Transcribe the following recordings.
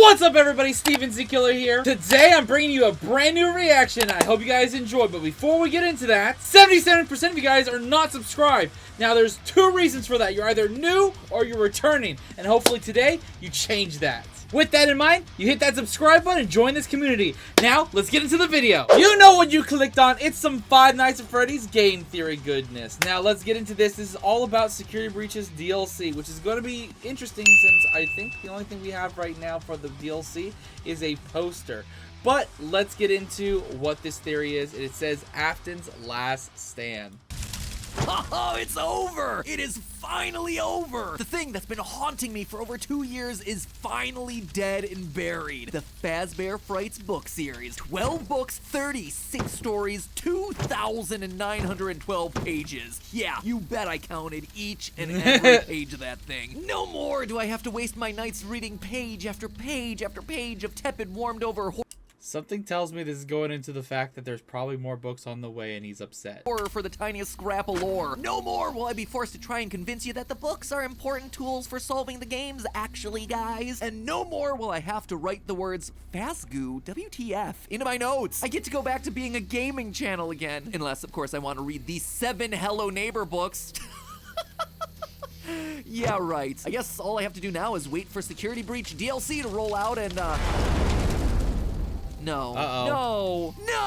What's up, everybody? Steven Z Killer here. Today I'm bringing you a brand new reaction. I hope you guys enjoy, but before we get into that, 77% of you guys are not subscribed. Now there's two reasons for that. You're either new or you're returning, and hopefully today you change that. With that in mind, you hit that subscribe button and join this community. Now, let's get into the video. You know what you clicked on. It's some Five Nights at Freddy's game theory goodness. Now, let's get into this. This is all about Security Breach's DLC, which is going to be interesting since I think the only thing we have right now for the DLC is a poster. But let's get into what this theory is. It says Afton's last stand. Oh, it's over! It is finally over! The thing that's been haunting me for over 2 years is finally dead and buried. The Fazbear Frights book series. 12 books, 36 stories, 2,912 pages. Yeah, you bet I counted each and every page of that thing. No more do I have to waste my nights reading page after page after page of tepid, warmed over Something tells me this is going into the fact that there's probably more books on the way and he's upset. horror for the tiniest scrap of lore. No more will I be forced to try and convince you that the books are important tools for solving the games, actually, guys. And no more will I have to write the words Fazgoo WTF into my notes. I get to go back to being a gaming channel again. Unless, of course, I want to read these 7 Hello Neighbor books. Yeah, right. I guess all I have to do now is wait for Security Breach DLC to roll out and, No. Uh-oh. No!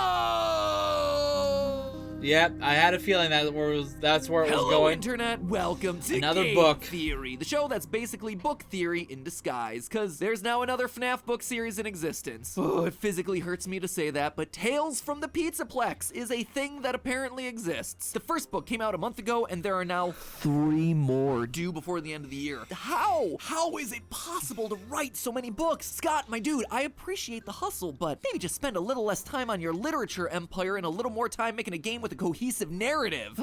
Yep, I had a feeling that's where it was Hello, going. Internet. Welcome to Another Game book. Theory, the show that's basically book theory in disguise, because there's now another FNAF book series in existence. Oh, it physically hurts me to say that, but Tales from the Pizzaplex is a thing that apparently exists. The first book came out a month ago, and there are now 3 more due before the end of the year. How? How is it possible to write so many books? Scott, my dude, I appreciate the hustle, but maybe just spend a little less time on your literature empire and a little more time making a game with a cohesive narrative.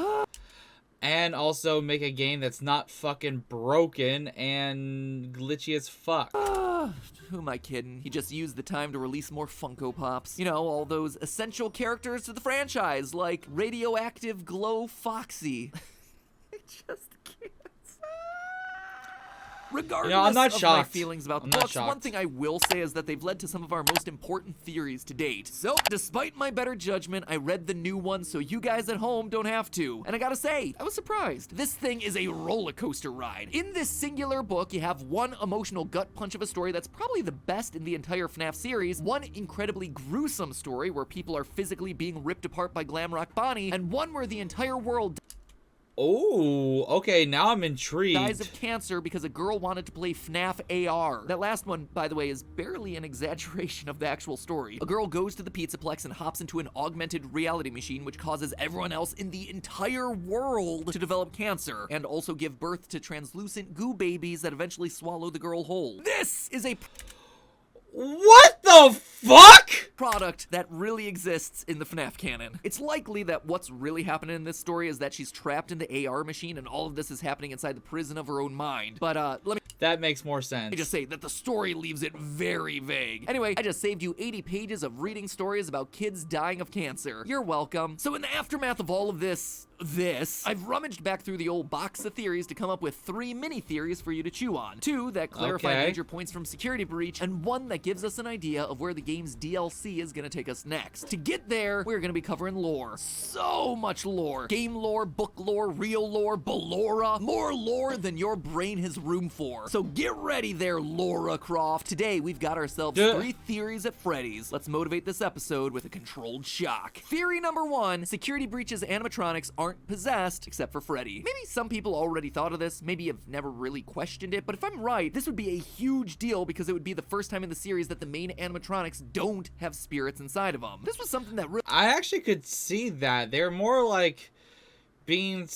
And also make a game that's not fucking broken and glitchy as fuck. Who am I kidding? He just used the time to release more Funko Pops. You know, all those essential characters to the franchise, like Radioactive Glow Foxy. I just can't. Regardless I'm not of my shocked. feelings about the I'm not books, shocked. one thing I will say is that they've led to some of our most important theories to date. So, despite my better judgment, I read the new one so you guys at home don't have to. And I gotta say, I was surprised. This thing is a roller coaster ride. In this singular book, you have one emotional gut punch of a story that's probably the best in the entire FNAF series, one incredibly gruesome story where people are physically being ripped apart by Glamrock Bonnie, and one where the entire world Oh, okay, now I'm intrigued. dies of cancer because a girl wanted to play FNAF AR. That last one, by the way, is barely an exaggeration of the actual story. A girl goes to the Pizzaplex and hops into an augmented reality machine which causes everyone else in the entire world to develop cancer and also give birth to translucent goo babies that eventually swallow the girl whole. This is a What the fuck? product that really exists in the FNAF canon. It's likely that what's really happening in this story is that she's trapped in the AR machine and all of this is happening inside the prison of her own mind. But let me That makes more sense. just say that the story leaves it very vague. Anyway, I just saved you 80 pages of reading stories about kids dying of cancer. You're welcome. So in the aftermath of all of this, I've rummaged back through the old box of theories to come up with 3 mini theories for you to chew on. 2 that clarify Okay. major points from Security Breach, and 1 that gives us an idea of where the game's DLC is gonna take us next. To get there, we're gonna be covering lore. So much lore. Game lore, book lore, real lore, Ballora. More lore than your brain has room for. So get ready there, Laura Croft. Today, we've got ourselves 3 theories at Freddy's. Let's motivate this episode with a controlled shock. Theory number 1, Security Breach's animatronics aren't possessed, except for Freddy. Maybe some people already thought of this, maybe have never really questioned it, but if I'm right, this would be a huge deal because it would be the first time in the series that the main animatronics don't have spirits inside of them. This was something that really I actually could see that. They're more like being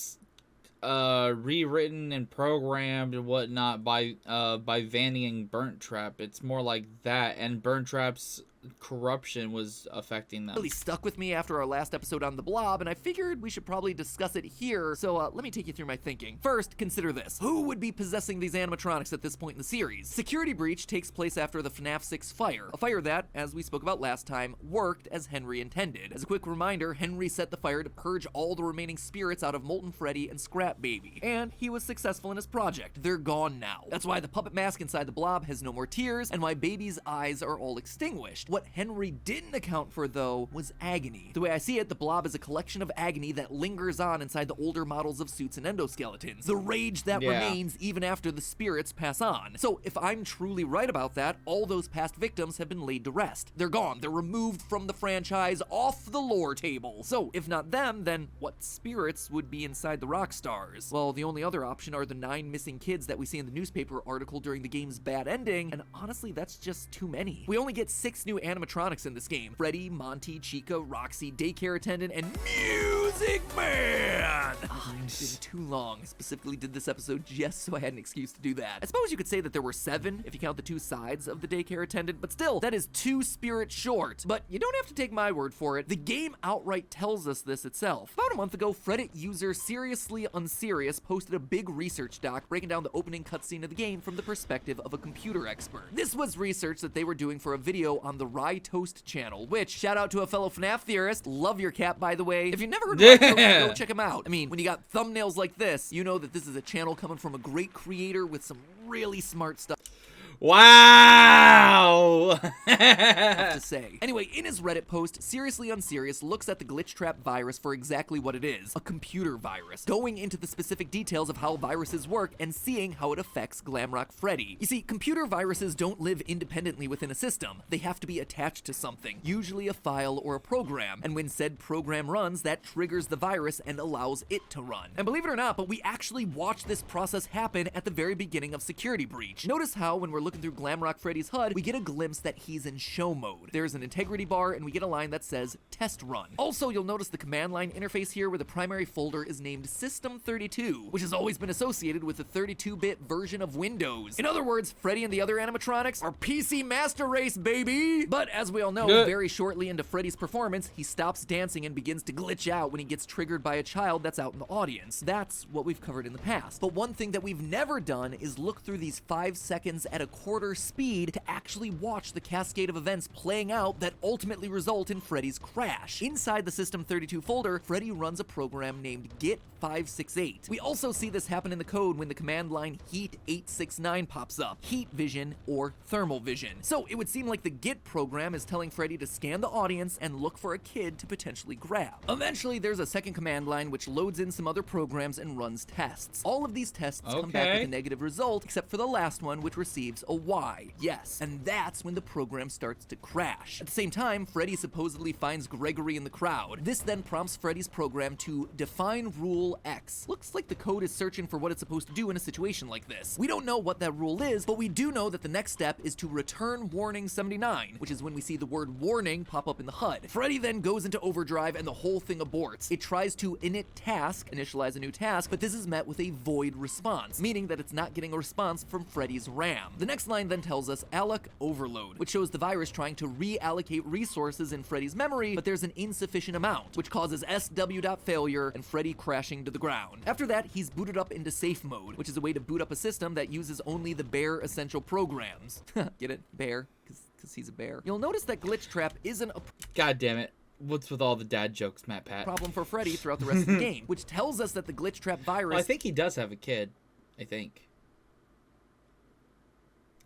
rewritten and programmed and whatnot by Vanny and Burnt Trap. It's more like that, and Burnt Trap's corruption was affecting them. Really stuck with me after our last episode on the Blob, and I figured we should probably discuss it here, so let me take you through my thinking. First, consider this. Who would be possessing these animatronics at this point in the series? Security Breach takes place after the FNAF 6 fire, a fire that, as we spoke about last time, worked as Henry intended. As a quick reminder, Henry set the fire to purge all the remaining spirits out of Molten Freddy and Scrap Baby, and he was successful in his project. They're gone now. That's why the puppet mask inside the Blob has no more tears, and why Baby's eyes are all extinguished. What Henry didn't account for, though, was agony. The way I see it, the Blob is a collection of agony that lingers on inside the older models of suits and endoskeletons. The rage that remains even after the spirits pass on. So if I'm truly right about that, all those past victims have been laid to rest. They're gone. They're removed from the franchise, off the lore table. So if not them, then what spirits would be inside the rock stars? Well, the only other option are the 9 missing kids that we see in the newspaper article during the game's bad ending, and honestly, that's just too many. We only get 6 new animatronics in this game. Freddy, Monty, Chica, Roxy, Daycare Attendant, and Music Man! It's been too long. I specifically did this episode just so I had an excuse to do that. I suppose you could say that there were 7 if you count the 2 sides of the Daycare Attendant, but still, that is 2 spirits short. But you don't have to take my word for it. The game outright tells us this itself. About a month ago, Reddit user Seriously Unserious posted a big research doc breaking down the opening cutscene of the game from the perspective of a computer expert. This was research that they were doing for a video on the Rye Toast channel, which, shout out to a fellow FNAF theorist, love your cat by the way. If you've never heard of Rye Toast, go check him out. I mean, when you got thumbnails like this, you know that this is a channel coming from a great creator with some really smart stuff. Wow! Have to say. Anyway, in his Reddit post, Seriously Unserious looks at the glitch trap virus for exactly what it is, a computer virus, going into the specific details of how viruses work and seeing how it affects Glamrock Freddy. You see, computer viruses don't live independently within a system. They have to be attached to something, usually a file or a program, and when said program runs, that triggers the virus and allows it to run. And believe it or not, but we actually watch this process happen at the very beginning of Security Breach. Notice how when we're looking through Glamrock Freddy's HUD, we get a glimpse that he's in show mode. There's an integrity bar, and we get a line that says test run. Also, you'll notice the command line interface here where the primary folder is named System32, which has always been associated with the 32-bit version of Windows. In other words, Freddy and the other animatronics are PC Master Race, baby! But as we all know, very shortly into Freddy's performance, he stops dancing and begins to glitch out when he gets triggered by a child that's out in the audience. That's what we've covered in the past. But one thing that we've never done is look through these 5 seconds at a quarter speed to actually watch the cascade of events playing out that ultimately result in Freddy's crash. Inside the System32 folder, Freddy runs a program named Git568. We also see this happen in the code when the command line Heat869 pops up, heat vision or thermal vision. So it would seem like the Git program is telling Freddy to scan the audience and look for a kid to potentially grab. Eventually, there's a second command line which loads in some other programs and runs tests. All of these tests come back with a negative result, except for the last one, which receives a Y. Yes, and that's when the program starts to crash. At the same time, Freddy supposedly finds Gregory in the crowd. This then prompts Freddy's program to define rule X. Looks like the code is searching for what it's supposed to do in a situation like this. We don't know what that rule is, but we do know that the next step is to return warning 79, which is when we see the word warning pop up in the HUD. Freddy then goes into overdrive and the whole thing aborts. It tries to init task, initialize a new task, but this is met with a void response, meaning that it's not getting a response from Freddy's RAM. The next line then tells us alloc overload, which shows the virus trying to reallocate resources in Freddy's memory, but there's an insufficient amount, which causes SW.failure and Freddy crashing to the ground. After that, he's booted up into safe mode, which is a way to boot up a system that uses only the bare essential programs. Get it? Bear? Because he's a bear. You'll notice that Glitch Trap isn't a... God damn it. What's with all the dad jokes, Matt Pat? ...problem for Freddy throughout the rest of the game, which tells us that the Glitch Trap virus... Well, I think he does have a kid. I think.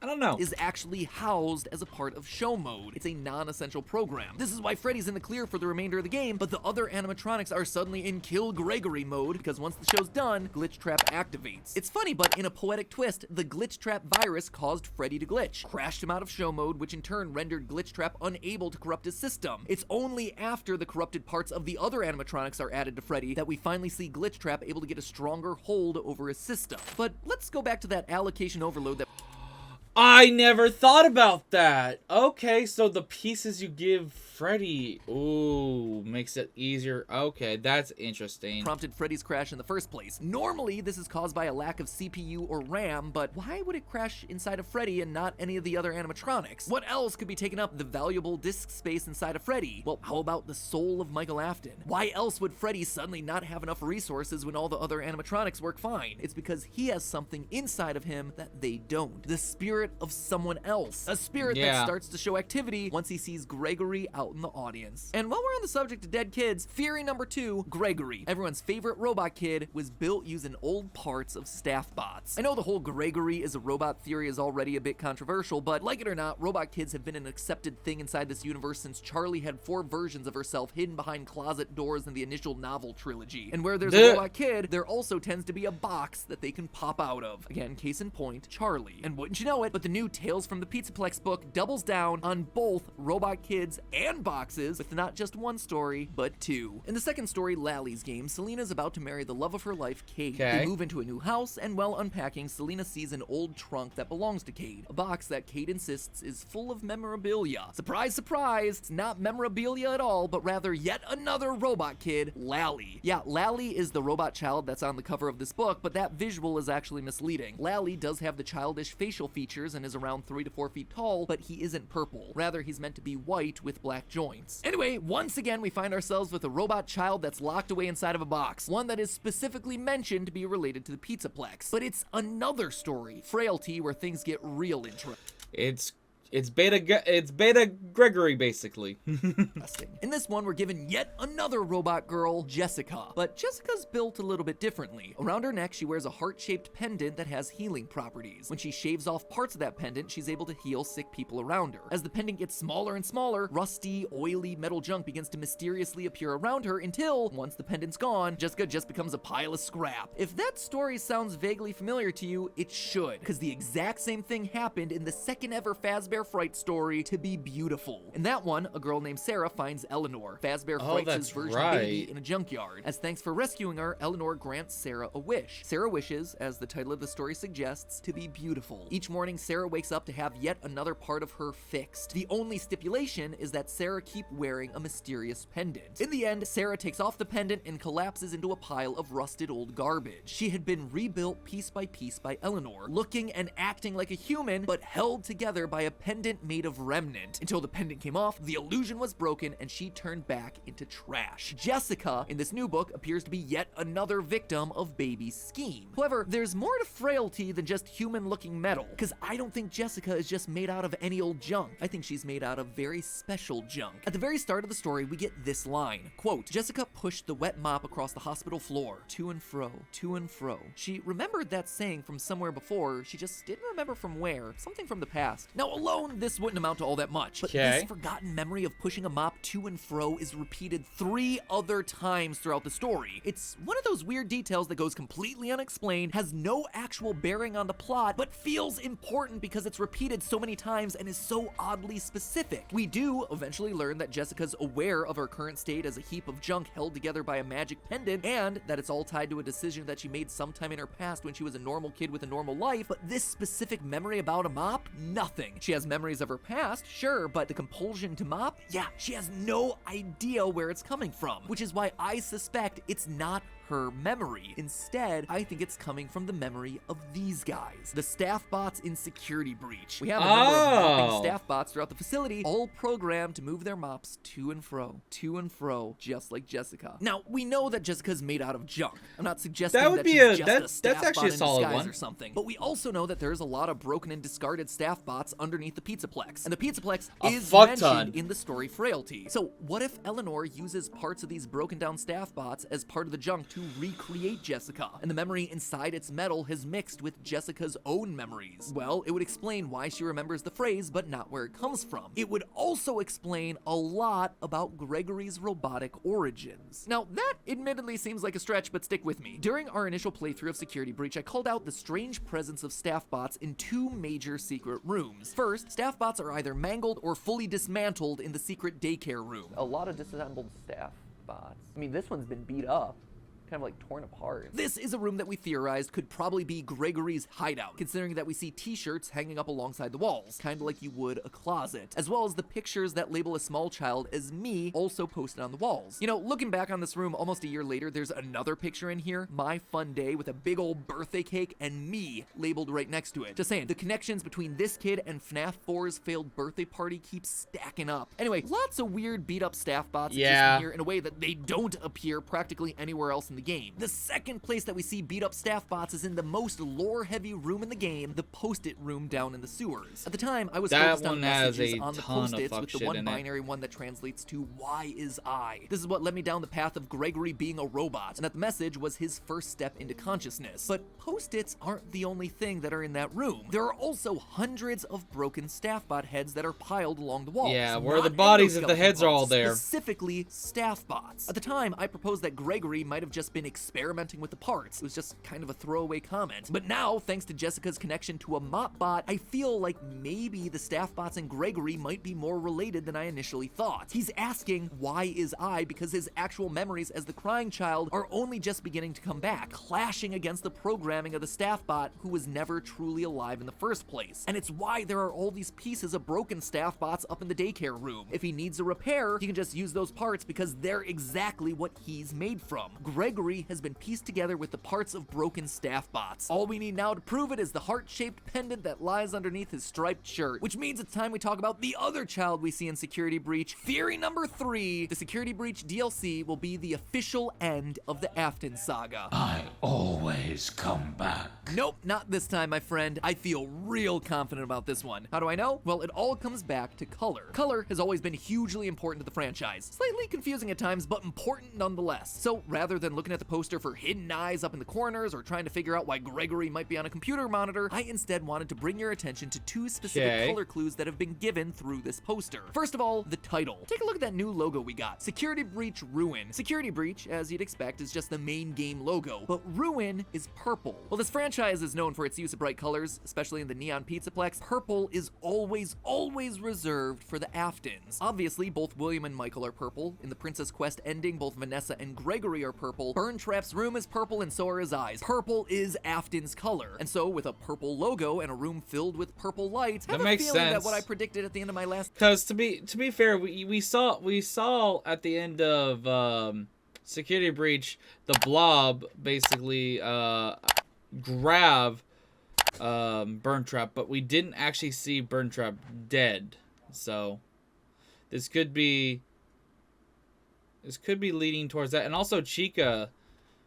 I don't know. Is actually housed as a part of show mode. It's a non-essential program. This is why Freddy's in the clear for the remainder of the game, but the other animatronics are suddenly in Kill Gregory mode because once the show's done, Glitch Trap activates. It's funny, but in a poetic twist, the Glitch Trap virus caused Freddy to glitch, crashed him out of show mode, which in turn rendered Glitch Trap unable to corrupt his system. It's only after the corrupted parts of the other animatronics are added to Freddy that we finally see Glitch Trap able to get a stronger hold over his system. But let's go back to that allocation overload that... I never thought about that. Okay, so the pieces you give Freddy, ooh, makes it easier. Okay, that's interesting. Prompted Freddy's crash in the first place. Normally, this is caused by a lack of CPU or RAM, but why would it crash inside of Freddy and not any of the other animatronics? What else could be taking up the valuable disk space inside of Freddy? Well, how about the soul of Michael Afton? Why else would Freddy suddenly not have enough resources when all the other animatronics work fine? It's because he has something inside of him that they don't. The spirit of someone else. A spirit that starts to show activity once he sees Gregory out in the audience. And while we're on the subject of dead kids, theory number 2, Gregory. Everyone's favorite robot kid was built using old parts of staff bots. I know the whole Gregory is a robot theory is already a bit controversial, but like it or not, robot kids have been an accepted thing inside this universe since Charlie had 4 versions of herself hidden behind closet doors in the initial novel trilogy. And where there's a robot kid, there also tends to be a box that they can pop out of. Again, case in point, Charlie. And wouldn't you know it, but the new Tales from the Pizzaplex book doubles down on both robot kids and boxes with not just one story, but 2. In the second story, Lally's game, Selena's about to marry the love of her life, Cade. They move into a new house, and while unpacking, Selena sees an old trunk that belongs to Cade, a box that Cade insists is full of memorabilia. Surprise, surprise, it's not memorabilia at all, but rather yet another robot kid, Lally. Yeah, Lally is the robot child that's on the cover of this book, but that visual is actually misleading. Lally does have the childish facial features and is around 3 to 4 feet tall, but he isn't purple. Rather, he's meant to be white with black joints. Anyway, once again, we find ourselves with a robot child that's locked away inside of a box, one that is specifically mentioned to be related to the Pizzaplex. But it's another story, Frailty, where things get real interesting. It's beta Gregory, basically. In this one, we're given yet another robot girl, Jessica. But Jessica's built a little bit differently. Around her neck, she wears a heart-shaped pendant that has healing properties. When she shaves off parts of that pendant, she's able to heal sick people around her. As the pendant gets smaller and smaller, rusty, oily metal junk begins to mysteriously appear around her until, once the pendant's gone, Jessica just becomes a pile of scrap. If that story sounds vaguely familiar to you, it should, because the exact same thing happened in the second ever Fazbear Fright story, To Be Beautiful. In that one, a girl named Sarah finds Eleanor, Fazbear Fright's version of baby, in a junkyard. As thanks for rescuing her, Eleanor grants Sarah a wish. Sarah wishes, as the title of the story suggests, to be beautiful. Each morning, Sarah wakes up to have yet another part of her fixed. The only stipulation is that Sarah keep wearing a mysterious pendant. In the end, Sarah takes off the pendant and collapses into a pile of rusted old garbage. She had been rebuilt piece by Eleanor, looking and acting like a human, but held together by a pendant made of remnant. Until the pendant came off, the illusion was broken and she turned back into trash. Jessica, in this new book, appears to be yet another victim of Baby's scheme. However, there's more to Frailty than just human-looking metal, because I don't think Jessica is just made out of any old junk. I think she's made out of very special junk. At the very start of the story, we get this line, quote, Jessica pushed the wet mop across the hospital floor, to and fro, to and fro. She remembered that saying from somewhere before, she just didn't remember from where, something from the past. Now alone, this wouldn't amount to all that much, but this forgotten memory of pushing a mop to and fro is repeated 3 other times throughout the story. It's one of those weird details that goes completely unexplained, has no actual bearing on the plot, but feels important because it's repeated so many times and is so oddly specific. We do eventually learn that Jessica's aware of her current state as a heap of junk held together by a magic pendant, and that it's all tied to a decision that she made sometime in her past when she was a normal kid with a normal life, but this specific memory about a mop? Nothing. She has memories of her past, sure, but the compulsion to mop? Yeah, she has no idea where it's coming from, which is why I suspect it's not her memory. Instead, I think it's coming from the memory of these guys, the staff bots in Security Breach. We have a number of mopping staff bots throughout the facility, all programmed to move their mops to and fro, just like Jessica. Now, we know that Jessica's made out of junk. I'm not suggesting that she's just a staff bot in disguise or something, but we also know that there's a lot of broken and discarded staff bots underneath the Pizzaplex, and the Pizzaplex is mentioned in the story Frailty. So what if Eleanor uses parts of these broken down staff bots as part of the junk to recreate Jessica, and the memory inside its metal has mixed with Jessica's own memories? Well, it would explain why she remembers the phrase, but not where it comes from. It would also explain a lot about Gregory's robotic origins. Now, that admittedly seems like a stretch, but stick with me. During our initial playthrough of Security Breach, I called out the strange presence of staff bots in 2 major secret rooms. First, staff bots are either mangled or fully dismantled in the secret daycare room. A lot of disassembled staff bots. I mean, this one's been beat up. kind of like torn apart. This is a room that we theorized could probably be Gregory's hideout, considering that we see t-shirts hanging up alongside the walls, kind of like you would a closet, as well as the pictures that label a small child as me also posted on the walls. You know, looking back on this room almost a year later, there's another picture in here, my fun day with a big old birthday cake and me labeled right next to it. Just saying, the connections between this kid and FNAF 4's failed birthday party keeps stacking up. Anyway, lots of weird beat up staff bots exist in here in a way that they don't appear practically anywhere else in the game. The second place that we see beat up staff bots is in the most lore heavy room in the game, the post-it room down in the sewers. At the time, I was focused on messages on the post-its, with the one binary one that translates to "Why is I?" This is what led me down the path of Gregory being a robot, and that the message was his first step into consciousness. But post-its aren't the only thing that are in that room. There are also hundreds of broken staff bot heads that are piled along the walls. Yeah, where the bodies of the heads are all there. Specifically, staff bots. At the time, I proposed that Gregory might have just been experimenting with the parts. It was just kind of a throwaway comment. But now, thanks to Jessica's connection to a mop bot, I feel like maybe the staff bots and Gregory might be more related than I initially thought. He's asking, why is I? Because his actual memories as the crying child are only just beginning to come back, clashing against the programming of the staff bot who was never truly alive in the first place. And it's why there are all these pieces of broken staff bots up in the daycare room. If he needs a repair, he can just use those parts because they're exactly what he's made from. Gregory has been pieced together with the parts of broken staff bots. All we need now to prove it is the heart-shaped pendant that lies underneath his striped shirt, which means it's time we talk about the other child we see in Security Breach. Theory number 3, the Security Breach DLC will be the official end of the Afton saga. I always come back. Nope, not this time, my friend. I feel real confident about this one. How do I know? Well, it all comes back to color. Color has always been hugely important to the franchise. Slightly confusing at times, but important nonetheless. So rather than looking at the poster for hidden eyes up in the corners or trying to figure out why Gregory might be on a computer monitor, I instead wanted to bring your attention to 2 specific color clues that have been given through this poster. First of all, the title. Take a look at that new logo we got. Security Breach Ruin. Security Breach, as you'd expect, is just the main game logo, but Ruin is purple. Well, this franchise is known for its use of bright colors, especially in the neon Pizzaplex. Purple is always reserved for the Aftons. Obviously, both William and Michael are purple. In the Princess Quest ending, both Vanessa and Gregory are purple. Burntrap's room is purple and so are his eyes. Purple is Afton's color. And so, with a purple logo and a room filled with purple lights, I have a feeling that what I predicted at the end of my last... Because to be fair, we saw at the end of Security Breach, the Blob basically grab Burntrap, but we didn't actually see Burntrap dead. So this could be leading towards that. And also Chica,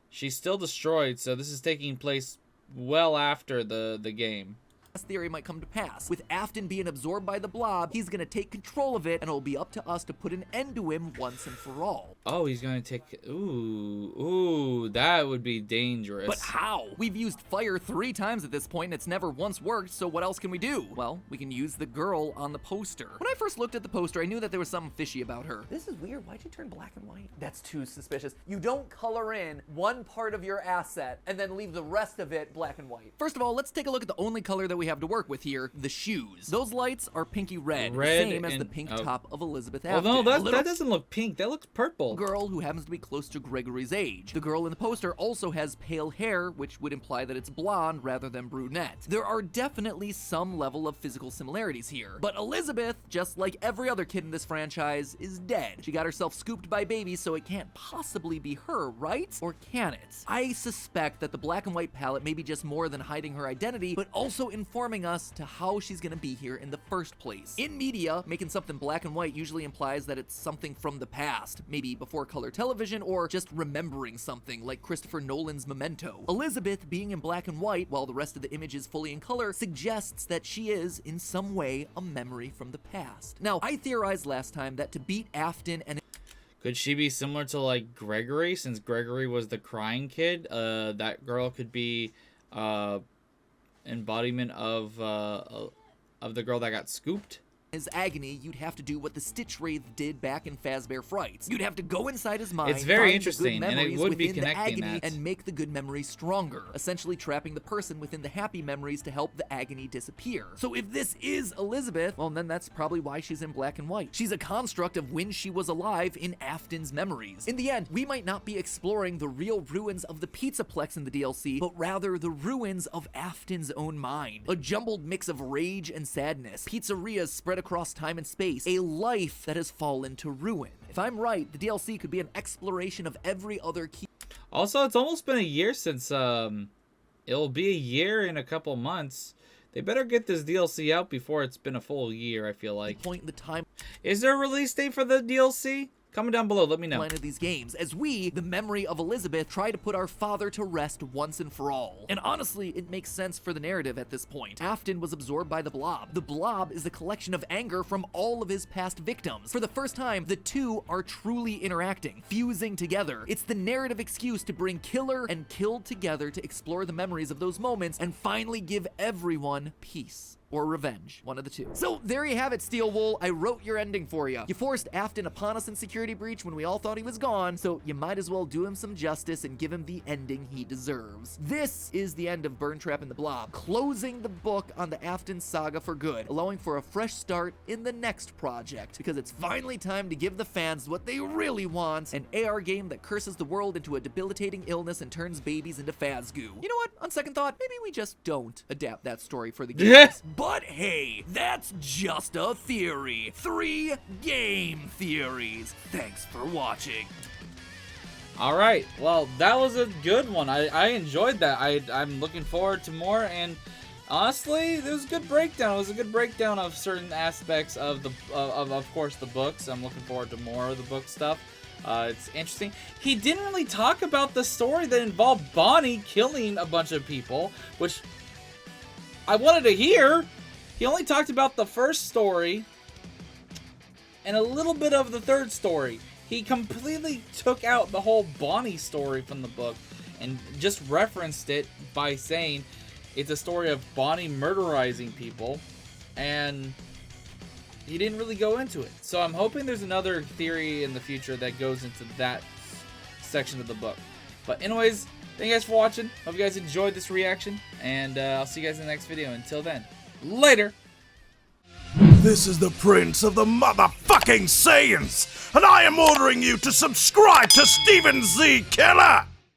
she's still destroyed, so this is taking place well after the game. This theory might come to pass. With Afton being absorbed by the Blob, he's gonna take control of it, and it'll be up to us to put an end to him once and for all. Oh, he's gonna take... Ooh, that would be dangerous. But how? We've used fire 3 times at this point, and it's never once worked, so what else can we do? Well, we can use the girl on the poster. When I first looked at the poster, I knew that there was something fishy about her. This is weird. Why'd you turn black and white? That's too suspicious. You don't color in one part of your asset and then leave the rest of it black and white. First of all, let's take a look at the only color that we have to work with here, the shoes. Those lights are pinky red, same as the pink top of Elizabeth Afton. Well, no, that doesn't look pink. That looks purple. Girl who happens to be close to Gregory's age. The girl in the poster also has pale hair, which would imply that it's blonde rather than brunette. There are definitely some level of physical similarities here. But Elizabeth, just like every other kid in this franchise, is dead. She got herself scooped by babies, so it can't possibly be her, right? Or can it? I suspect that the black and white palette may be just more than hiding her identity, but also informing us to how she's gonna be here in the first place. In media, making something black and white usually implies that it's something from the past, maybe before color television, or just remembering something like Christopher Nolan's Memento. Elizabeth being in black and white while the rest of the image is fully in color suggests that she is, in some way, a memory from the past. Now, I theorized last time that to beat Afton and... Could she be similar to, like, Gregory, since Gregory was the crying kid? That girl could be, embodiment of the girl that got scooped. his agony, you'd have to do what the Stitch Wraith did back in Fazbear Frights. You'd have to go inside his mind, It's very find interesting, the good and it memories would be within the connecting agony, that. and make the good memories stronger, essentially trapping the person within the happy memories to help the agony disappear. So if this is Elizabeth, well, then that's probably why she's in black and white. She's a construct of when she was alive in Afton's memories. In the end, we might not be exploring the real ruins of the Pizzaplex in the DLC, but rather the ruins of Afton's own mind. A jumbled mix of rage and sadness, pizzerias spread across time and space, a life that has fallen to ruin. If I'm right, the DLC could be an exploration of every other key. Also, it's almost been a year since, it'll be a year in a couple months. They better get this DLC out before it's been a full year, I feel like. Point in the time. Is there a release date for the DLC? Comment down below, let me know. Line of these games, as we, the memory of Elizabeth, try to put our father to rest once and for all. And honestly, it makes sense for the narrative at this point. Afton was absorbed by the Blob. The Blob is a collection of anger from all of his past victims. For the first time, the two are truly interacting, fusing together. It's the narrative excuse to bring Killer and Killed together to explore the memories of those moments and finally give everyone peace. Or revenge, one of the two. So there you have it, Steel Wool. I wrote your ending for you. You forced Afton upon us in Security Breach when we all thought he was gone, so you might as well do him some justice and give him the ending he deserves. This is the end of Burn Trap and the Blob, closing the book on the Afton saga for good, allowing for a fresh start in the next project, because it's finally time to give the fans what they really want, an AR game that curses the world into a debilitating illness and turns babies into Fazgoo. You know what? On second thought, maybe we just don't adapt that story for the games. But hey, that's just a theory. 3 game theories. Thanks for watching. All right, well, that was a good one. I enjoyed that. I'm looking forward to more, and honestly, it was a good breakdown. It was a good breakdown of certain aspects of the of course, the books. I'm looking forward to more of the book stuff. It's interesting. He didn't really talk about the story that involved Bonnie killing a bunch of people, which I wanted to hear. He only talked about the first story and a little bit of the third story. He completely took out the whole Bonnie story from the book and just referenced it by saying it's a story of Bonnie murderizing people, and he didn't really go into it. So I'm hoping there's another theory in the future that goes into that section of the book. But anyways, thank you guys for watching. Hope you guys enjoyed this reaction, and I'll see you guys in the next video. Until then, later! This is the Prince of the motherfucking Saiyans, and I am ordering you to subscribe to Steven Z. Killer!